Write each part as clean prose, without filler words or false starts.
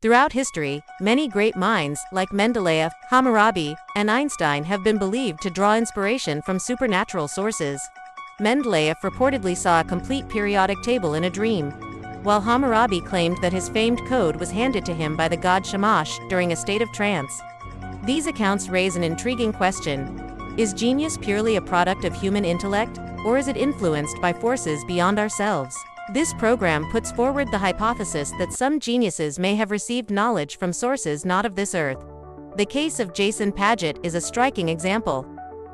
Throughout history, many great minds, like Mendeleev, Hammurabi, and Einstein have been believed to draw inspiration from supernatural sources. Mendeleev reportedly saw a complete periodic table in a dream, while Hammurabi claimed that his famed code was handed to him by the god Shamash during a state of trance. These accounts raise an intriguing question. Is genius purely a product of human intellect, or is it influenced by forces beyond ourselves? This program puts forward the hypothesis that some geniuses may have received knowledge from sources not of this earth. The case of Jason Paget is a striking example.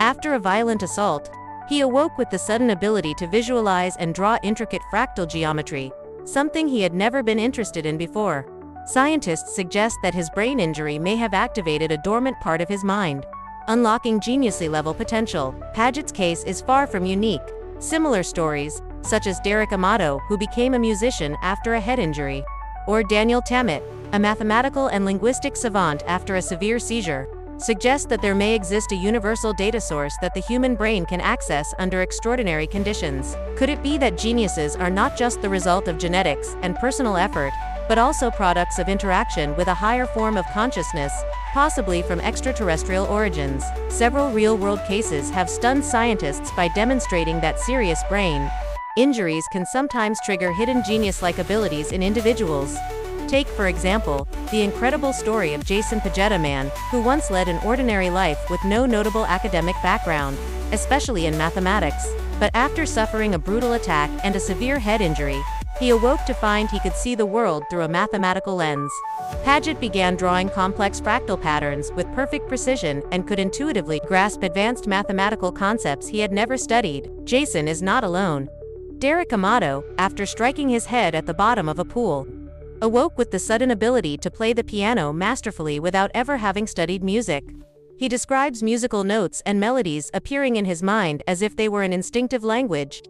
After a violent assault, he awoke with the sudden ability to visualize and draw intricate fractal geometry, something he had never been interested in before. Scientists suggest that his brain injury may have activated a dormant part of his mind, unlocking genius-level potential. Paget's case is far from unique. Similar stories, such as Derek Amato, who became a musician after a head injury, or Daniel Tammet, a mathematical and linguistic savant after a severe seizure, suggest that there may exist a universal data source that the human brain can access under extraordinary conditions. Could it be that geniuses are not just the result of genetics and personal effort, but also products of interaction with a higher form of consciousness, possibly from extraterrestrial origins? Several real-world cases have stunned scientists by demonstrating that serious brain injuries can sometimes trigger hidden genius-like abilities in individuals. Take, for example, the incredible story of Jason Paget, a man who once led an ordinary life with no notable academic background, especially in mathematics. But after suffering a brutal attack and a severe head injury, he awoke to find he could see the world through a mathematical lens. Paget began drawing complex fractal patterns with perfect precision and could intuitively grasp advanced mathematical concepts he had never studied. Jason is not alone. Derek Amato, after striking his head at the bottom of a pool, awoke with the sudden ability to play the piano masterfully without ever having studied music. He describes musical notes and melodies appearing in his mind as if they were an instinctive language.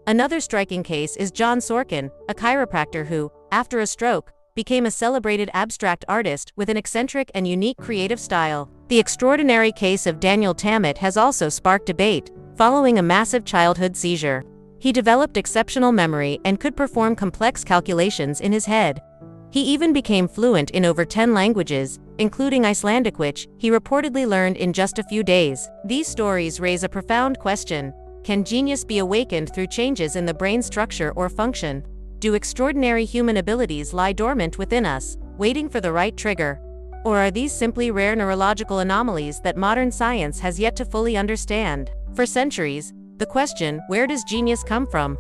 Another striking case is John Sorkin, a chiropractor who, after a stroke, became a celebrated abstract artist with an eccentric and unique creative style. The extraordinary case of Daniel Tammet has also sparked debate, following a massive childhood seizure. He developed exceptional memory and could perform complex calculations in his head. He even became fluent in over 10 languages, including Icelandic, which he reportedly learned in just a few days. These stories raise a profound question. Can genius be awakened through changes in the brain structure or function? Do extraordinary human abilities lie dormant within us, waiting for the right trigger? Or are these simply rare neurological anomalies that modern science has yet to fully understand? For centuries, the question, where does genius come from,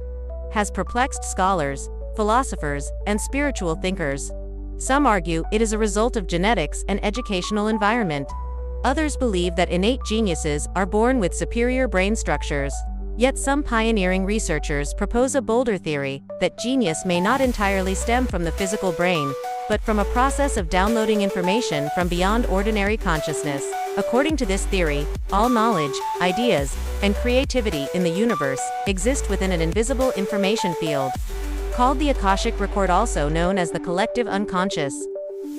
has perplexed scholars, philosophers, and spiritual thinkers. Some argue it is a result of genetics and educational environment. Others believe that innate geniuses are born with superior brain structures. Yet some pioneering researchers propose a bolder theory, that genius may not entirely stem from the physical brain, but from a process of downloading information from beyond ordinary consciousness. According to this theory, all knowledge, ideas, and creativity in the universe exist within an invisible information field, called the Akashic Record, also known as the collective unconscious.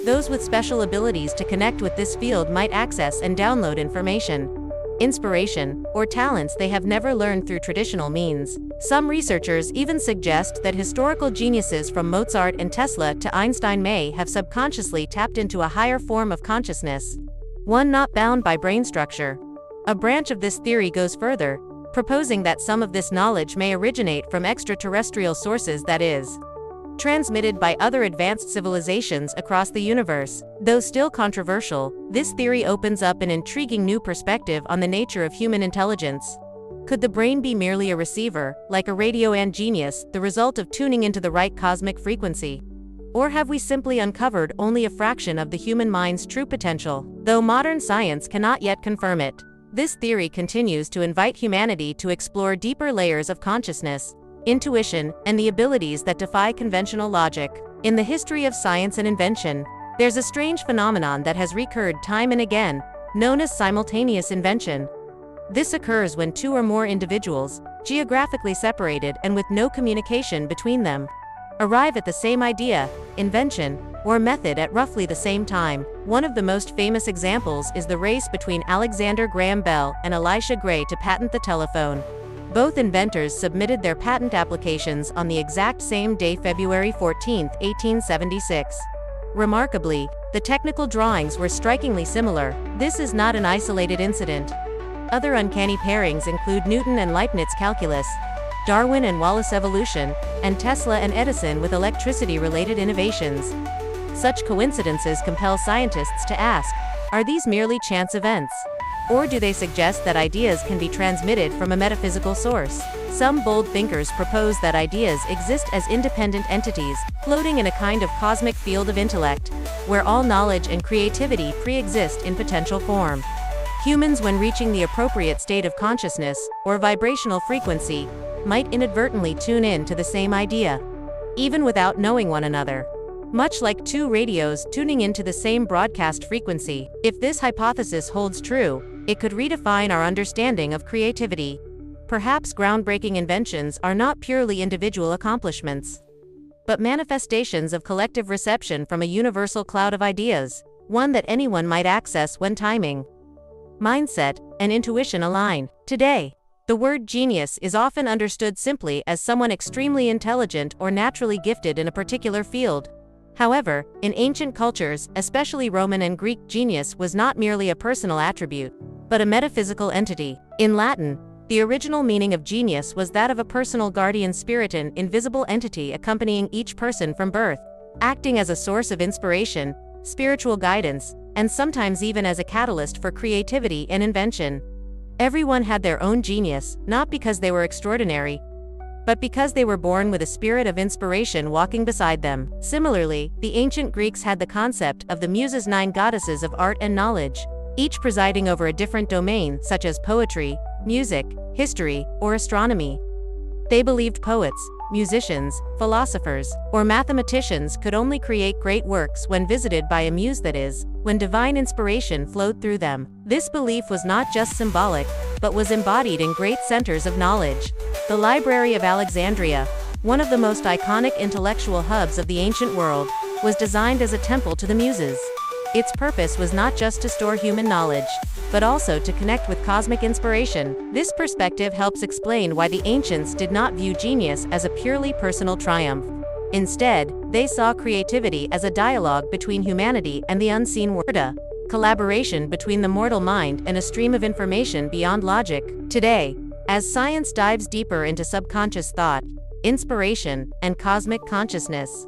Those with special abilities to connect with this field might access and download information, inspiration, or talents they have never learned through traditional means. Some researchers even suggest that historical geniuses from Mozart and Tesla to Einstein may have subconsciously tapped into a higher form of consciousness, one not bound by brain structure. A branch of this theory goes further, proposing that some of this knowledge may originate from extraterrestrial sources, that is, transmitted by other advanced civilizations across the universe. Though still controversial, this theory opens up an intriguing new perspective on the nature of human intelligence. Could the brain be merely a receiver, like a radio, and genius the result of tuning into the right cosmic frequency? Or have we simply uncovered only a fraction of the human mind's true potential? Though modern science cannot yet confirm it, this theory continues to invite humanity to explore deeper layers of consciousness, intuition, and the abilities that defy conventional logic. In the history of science and invention, there's a strange phenomenon that has recurred time and again, known as simultaneous invention. This occurs when two or more individuals, geographically separated and with no communication between them, arrive at the same idea, invention, or method at roughly the same time. One of the most famous examples is the race between Alexander Graham Bell and Elisha Gray to patent the telephone. Both inventors submitted their patent applications on the exact same day, February 14, 1876. Remarkably, the technical drawings were strikingly similar. This is not an isolated incident. Other uncanny pairings include Newton and Leibniz calculus, Darwin and Wallace evolution, and Tesla and Edison with electricity-related innovations. Such coincidences compel scientists to ask, are these merely chance events? Or do they suggest that ideas can be transmitted from a metaphysical source? Some bold thinkers propose that ideas exist as independent entities, floating in a kind of cosmic field of intellect, where all knowledge and creativity pre-exist in potential form. Humans, when reaching the appropriate state of consciousness, or vibrational frequency, might inadvertently tune in to the same idea, even without knowing one another. Much like two radios tuning into the same broadcast frequency. If this hypothesis holds true, it could redefine our understanding of creativity. Perhaps groundbreaking inventions are not purely individual accomplishments, but manifestations of collective reception from a universal cloud of ideas, one that anyone might access when timing, mindset, and intuition align. Today, the word genius is often understood simply as someone extremely intelligent or naturally gifted in a particular field. However, in ancient cultures, especially Roman and Greek, genius was not merely a personal attribute, but a metaphysical entity. In Latin, the original meaning of genius was that of a personal guardian spirit, an invisible entity accompanying each person from birth, acting as a source of inspiration, spiritual guidance, and sometimes even as a catalyst for creativity and invention. Everyone had their own genius, not because they were extraordinary, but because they were born with a spirit of inspiration walking beside them. Similarly, the ancient Greeks had the concept of the Muses, 9 goddesses of art and knowledge, each presiding over a different domain, such as poetry, music, history, or astronomy. They believed poets, musicians, philosophers, or mathematicians could only create great works when visited by a muse, that is, when divine inspiration flowed through them. This belief was not just symbolic, but was embodied in great centers of knowledge. The Library of Alexandria, one of the most iconic intellectual hubs of the ancient world, was designed as a temple to the Muses. Its purpose was not just to store human knowledge, but also to connect with cosmic inspiration. This perspective helps explain why the ancients did not view genius as a purely personal triumph. Instead, they saw creativity as a dialogue between humanity and the unseen world, a collaboration between the mortal mind and a stream of information beyond logic. Today, as science dives deeper into subconscious thought, inspiration, and cosmic consciousness,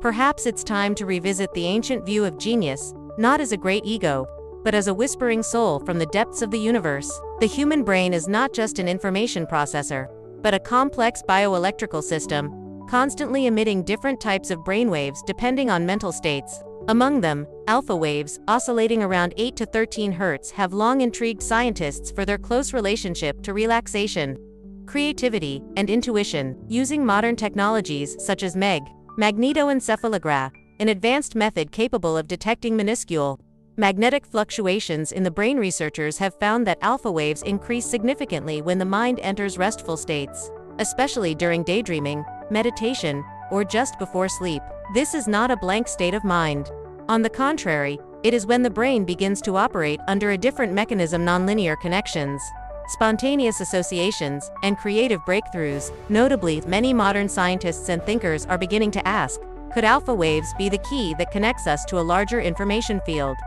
perhaps it's time to revisit the ancient view of genius, not as a great ego, but as a whispering soul from the depths of the universe. The human brain is not just an information processor, but a complex bioelectrical system, constantly emitting different types of brainwaves depending on mental states. Among them, alpha waves, oscillating around 8 to 13 Hz, have long intrigued scientists for their close relationship to relaxation, creativity, and intuition. Using modern technologies such as magnetoencephalograph, an advanced method capable of detecting minuscule magnetic fluctuations in the brain, researchers have found that alpha waves increase significantly when the mind enters restful states, especially during daydreaming, meditation, or just before sleep. This is not a blank state of mind. On the contrary, it is when the brain begins to operate under a different mechanism, nonlinear connections, spontaneous associations, and creative breakthroughs. Notably, many modern scientists and thinkers are beginning to ask, could alpha waves be the key that connects us to a larger information field,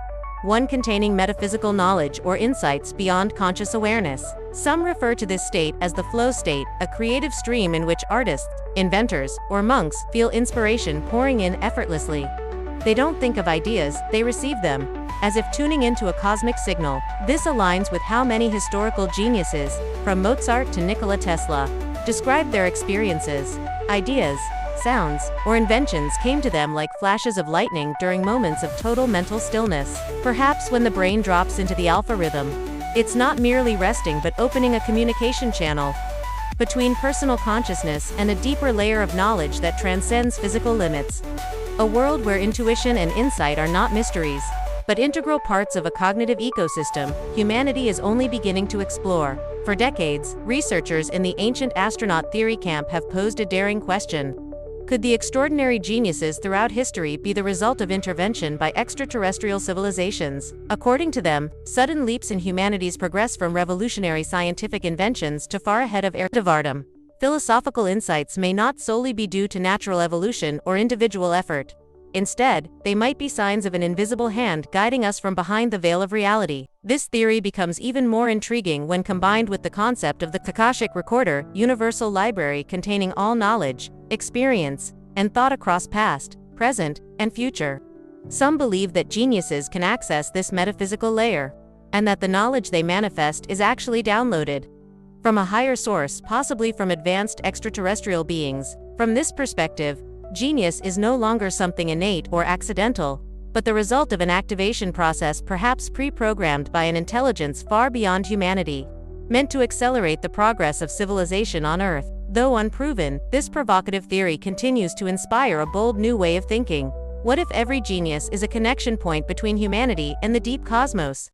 one containing metaphysical knowledge or insights beyond conscious awareness? Some refer to this state as the flow state, a creative stream in which artists, inventors, or monks feel inspiration pouring in effortlessly. They don't think of ideas, they receive them, as if tuning into a cosmic signal. This aligns with how many historical geniuses, from Mozart to Nikola Tesla, described their experiences. Ideas, sounds, or inventions came to them like flashes of lightning during moments of total mental stillness. Perhaps when the brain drops into the alpha rhythm, it's not merely resting but opening a communication channel between personal consciousness and a deeper layer of knowledge that transcends physical limits. A world where intuition and insight are not mysteries, but integral parts of a cognitive ecosystem humanity is only beginning to explore. For decades, researchers in the ancient astronaut theory camp have posed a daring question. Could the extraordinary geniuses throughout history be the result of intervention by extraterrestrial civilizations? According to them, sudden leaps in humanity's progress, from revolutionary scientific inventions to far ahead of philosophical insights, may not solely be due to natural evolution or individual effort. Instead, they might be signs of an invisible hand guiding us from behind the veil of reality. This theory becomes even more intriguing when combined with the concept of the Akashic Recorder, universal library containing all knowledge, experience, and thought across past, present, and future. Some believe that geniuses can access this metaphysical layer, and that the knowledge they manifest is actually downloaded from a higher source, possibly from advanced extraterrestrial beings. From this perspective, genius is no longer something innate or accidental, but the result of an activation process perhaps pre-programmed by an intelligence far beyond humanity, meant to accelerate the progress of civilization on Earth. Though unproven, this provocative theory continues to inspire a bold new way of thinking. What if every genius is a connection point between humanity and the deep cosmos?